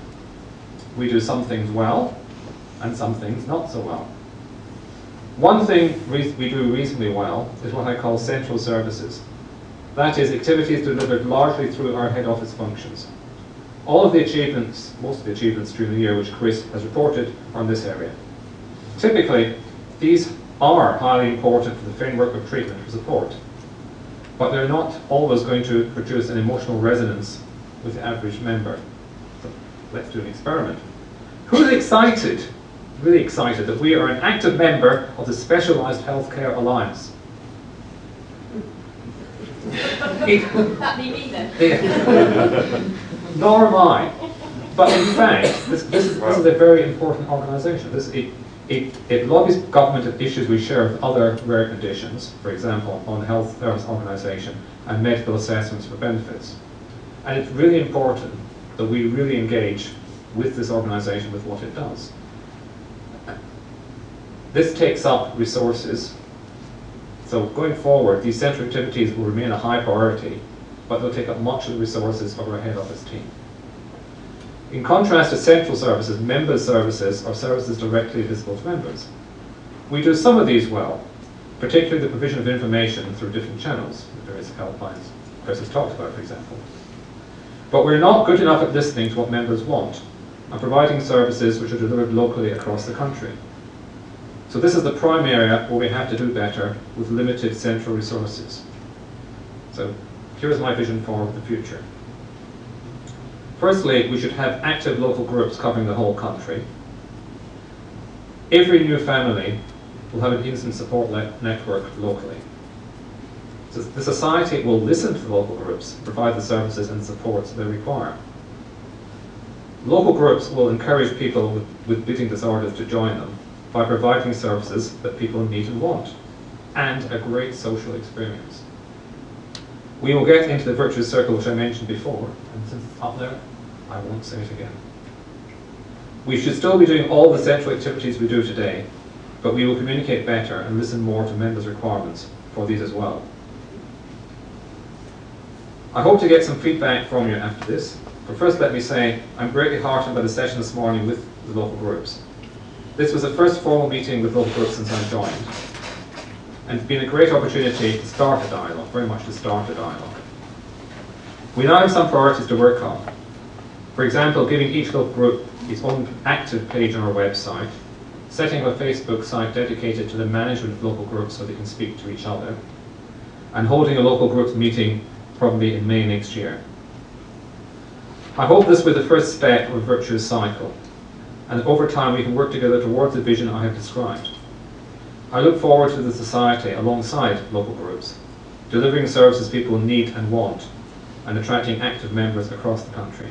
We do some things well, and some things not so well. One thing we do reasonably well is what I call central services. That is, activities delivered largely through our head office functions. All of the achievements, most of the achievements during the year which Chris has reported are in this area. Typically, these are highly important for the framework of treatment for support, but they're not always going to produce an emotional resonance with the average member. So let's do an experiment. Who's excited, really excited, that we are an active member of the Specialised Healthcare Alliance? That'd be me then. Nor am I. But in fact, this is a very important organisation. It lobbies government of issues we share with other rare conditions, for example, on the Health Service Organisation and medical assessments for benefits. And it's really important that we really engage with this organisation, with what it does. This takes up resources. So going forward, these central activities will remain a high priority, but they'll take up much of the resources of our head office team. In contrast to central services, member services are services directly visible to members. We do some of these well, particularly the provision of information through different channels, the various helplines Chris has talked about, for example. But we're not good enough at listening to what members want and providing services which are delivered locally across the country. So this is the prime area where we have to do better with limited central resources. So here's my vision for the future. Firstly, we should have active local groups covering the whole country. Every new family will have an instant support network locally. So the society will listen to the local groups, provide the services and supports they require. Local groups will encourage people with bleeding disorders to join them by providing services that people need and want, and a great social experience. We will get into the virtuous circle which I mentioned before, and since it's up there, I won't say it again. We should still be doing all the central activities we do today, but we will communicate better and listen more to members' requirements for these as well. I hope to get some feedback from you after this, but first let me say I'm greatly heartened by the session this morning with the local groups. This was the first formal meeting with local groups since I joined, and it's been a great opportunity to start a dialogue, very much to start a dialogue. We now have some priorities to work on. For example, giving each local group its own active page on our website, setting up a Facebook site dedicated to the management of local groups so they can speak to each other, and holding a local groups meeting probably in May next year. I hope this will be the first step of a virtuous cycle, and over time we can work together towards the vision I have described. I look forward to the society alongside local groups, delivering services people need and want, and attracting active members across the country.